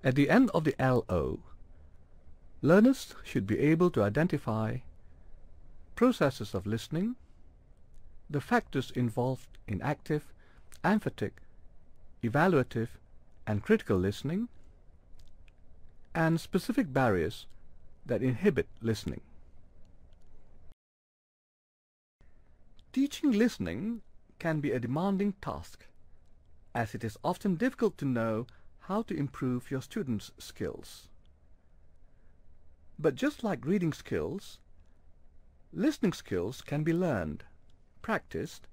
At the end of the LO, learners should be able to identify processes of listening, the factors involved in active, emphatic, evaluative, and critical listening, and specific barriers that inhibit listening. Teaching listening can be a demanding task, as it is often difficult to know how to improve your students' skills. But just like reading skills, listening skills can be learned, practiced,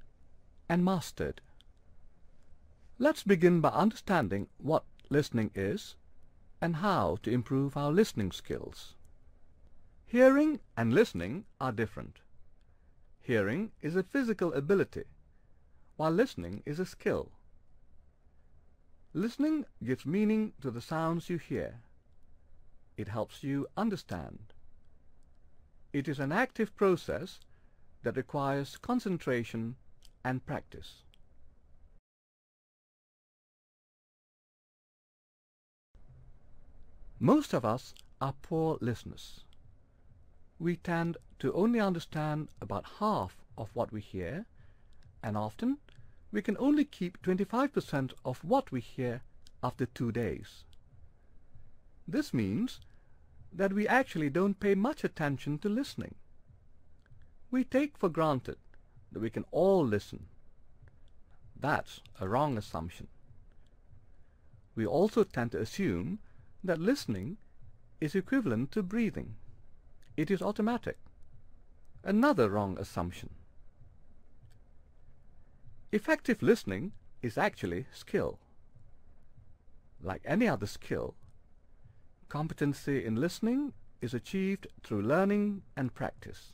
and mastered. Let's begin by understanding what listening is and how to improve our listening skills. Hearing and listening are different. Hearing is a physical ability, while listening is a skill. Listening gives meaning to the sounds you hear. It helps you understand. It is an active process that requires concentration and practice. Most of us are poor listeners. We tend to only understand about half of what we hear, and often we can only keep 25% of what we hear after 2 days. This means that we actually don't pay much attention to listening. We take for granted that we can all listen. That's a wrong assumption. We also tend to assume that listening is equivalent to breathing. It is automatic. Another wrong assumption. Effective listening is actually skill. Like any other skill, competency in listening is achieved through learning and practice.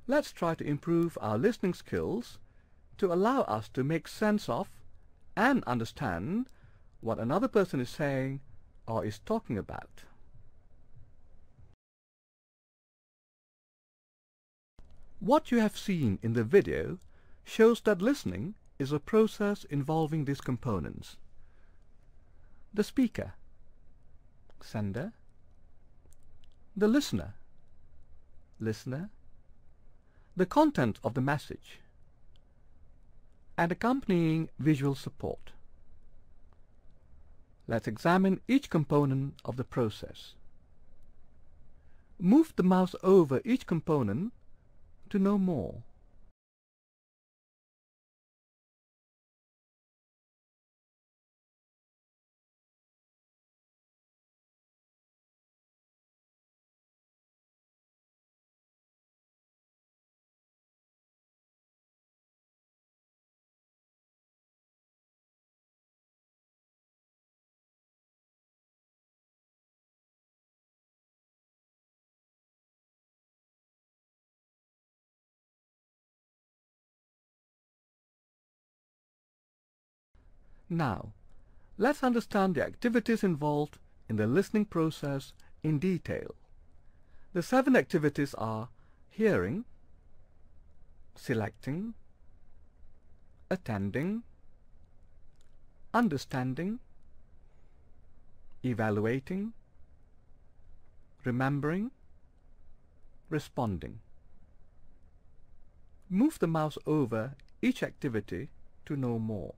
Let's try to improve our listening skills to allow us to make sense of and understand what another person is saying or is talking about. What you have seen in the video shows that listening is a process involving these components: the speaker, sender; the listener, listener; the content of the message; and accompanying visual support. Let's examine each component of the process. Move the mouse over each component to know more. Now, let's understand the activities involved in the listening process in detail. The 7 activities are hearing, selecting, attending, understanding, evaluating, remembering, responding. Move the mouse over each activity to know more.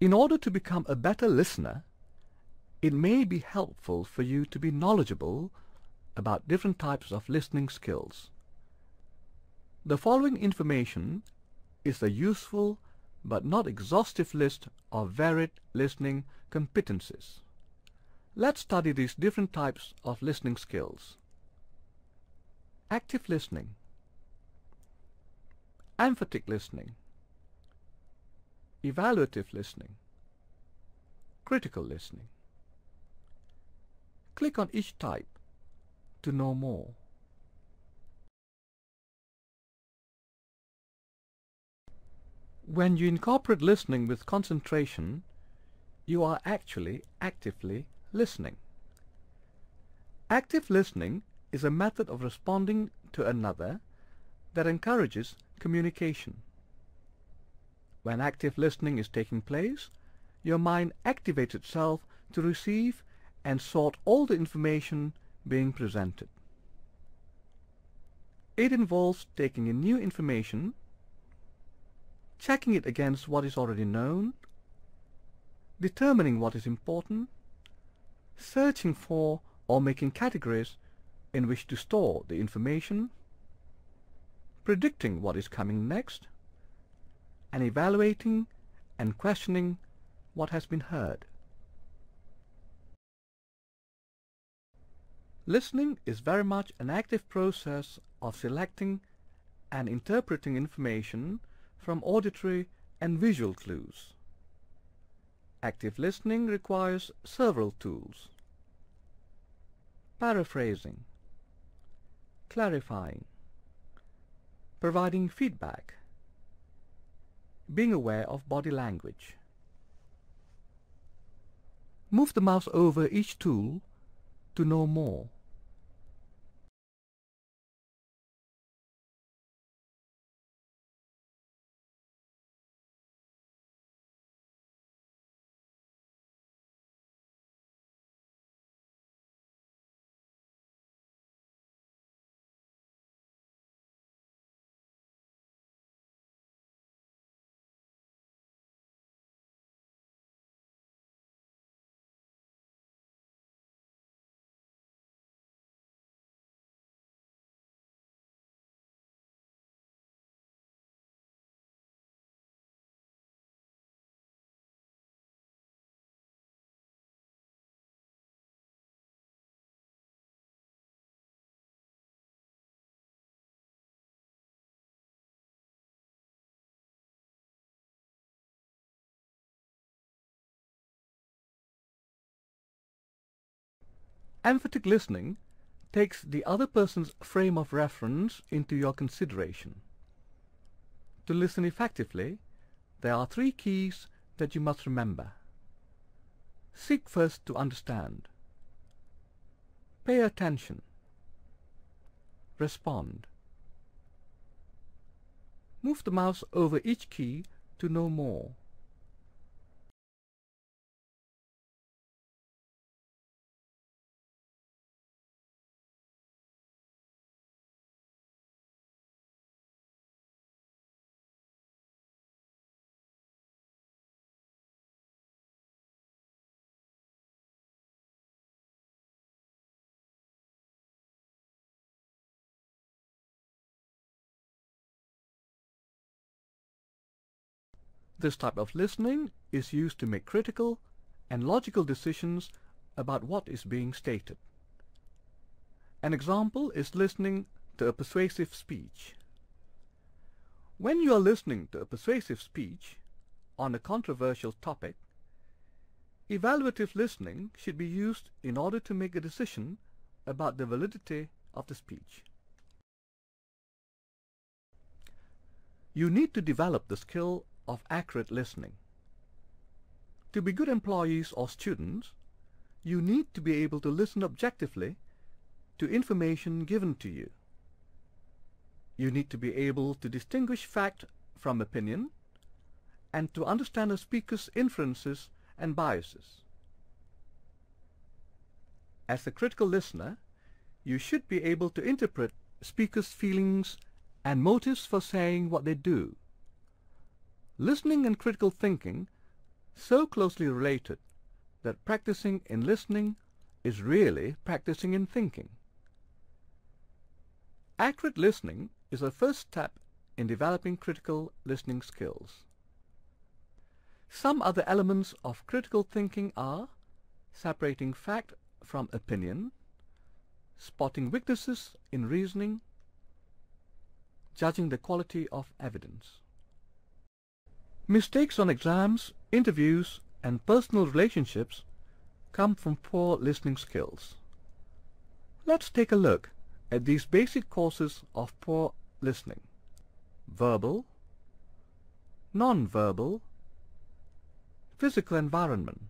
In order to become a better listener, it may be helpful for you to be knowledgeable about different types of listening skills. The following information is a useful but not exhaustive list of varied listening competencies. Let's study these different types of listening skills. active listening, emphatic listening, evaluative listening, critical listening. Click on each type to know more. When you incorporate listening with concentration, you are actually actively listening. Active listening is a method of responding to another that encourages communication. When active listening is taking place, your mind activates itself to receive and sort all the information being presented. It involves taking in new information, checking it against what is already known, determining what is important, searching for or making categories in which to store the information, predicting what is coming next, and evaluating and questioning what has been heard. Listening is very much an active process of selecting and interpreting information from auditory and visual clues. Active listening requires several tools: paraphrasing, clarifying, providing feedback, being aware of body language. Move the mouse over each tool to know more. Emphatic listening takes the other person's frame of reference into your consideration. To listen effectively, there are 3 keys that you must remember. Seek first to understand. Pay attention. Respond. Move the mouse over each key to know more. This type of listening is used to make critical and logical decisions about what is being stated. An example is listening to a persuasive speech. When you are listening to a persuasive speech on a controversial topic, evaluative listening should be used in order to make a decision about the validity of the speech. You need to develop the skill of accurate listening. To be good employees or students, you need to be able to listen objectively to information given to you. You need to be able to distinguish fact from opinion and to understand a speaker's inferences and biases. As a critical listener, you should be able to interpret speakers' feelings and motives for saying what they do. Listening and critical thinking so closely related that practicing in listening is really practicing in thinking. Accurate listening is a first step in developing critical listening skills. Some other elements of critical thinking are separating fact from opinion, spotting weaknesses in reasoning, judging the quality of evidence. Mistakes on exams, interviews, and personal relationships come from poor listening skills. Let's take a look at these basic causes of poor listening: verbal, non-verbal, physical environment.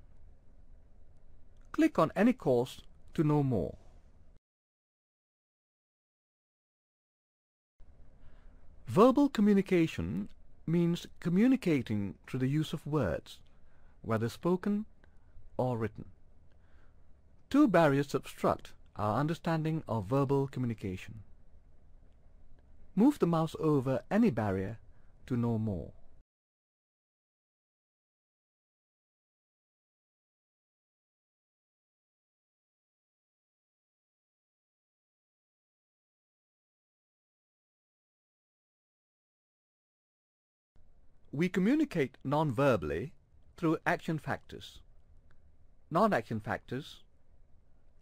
Click on any course to know more. Verbal communication means communicating through the use of words, whether spoken or written. Two barriers obstruct our understanding of verbal communication. Move the mouse over any barrier to know more. We communicate non-verbally through action factors, non-action factors,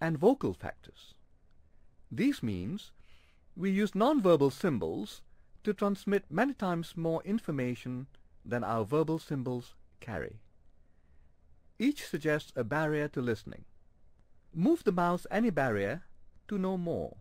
and vocal factors. These means we use non-verbal symbols to transmit many times more information than our verbal symbols carry. Each suggests a barrier to listening. Move the mouse any barrier to know more.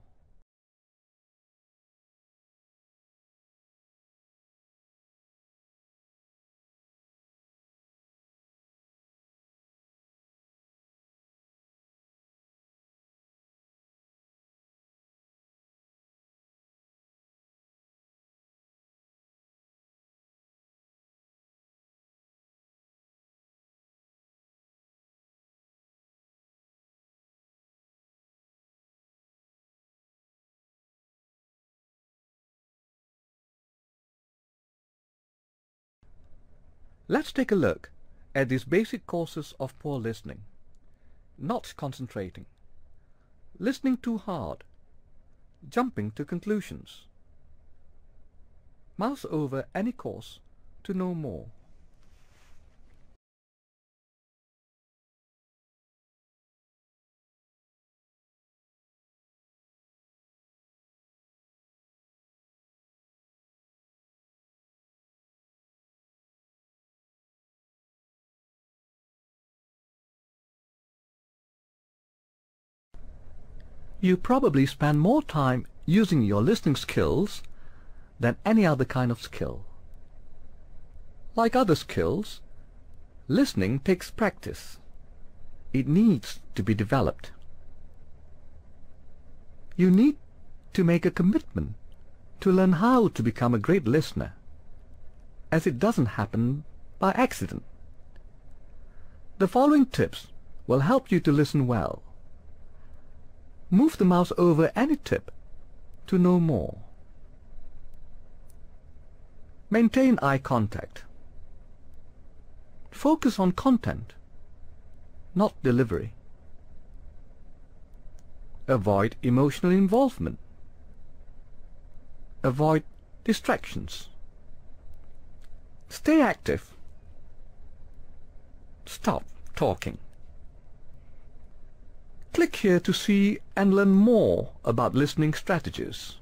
Let's take a look at these basic causes of poor listening: not concentrating, listening too hard, jumping to conclusions. Mouse over any cause to know more. You probably spend more time using your listening skills than any other kind of skill. Like other skills, listening takes practice. It needs to be developed. You need to make a commitment to learn how to become a great listener, as it doesn't happen by accident. The following tips will help you to listen well. Move the mouse over any tip to know more. Maintain eye contact. Focus on content, not delivery. Avoid emotional involvement. Avoid distractions. Stay active. Stop talking. Click here to see and learn more about listening strategies.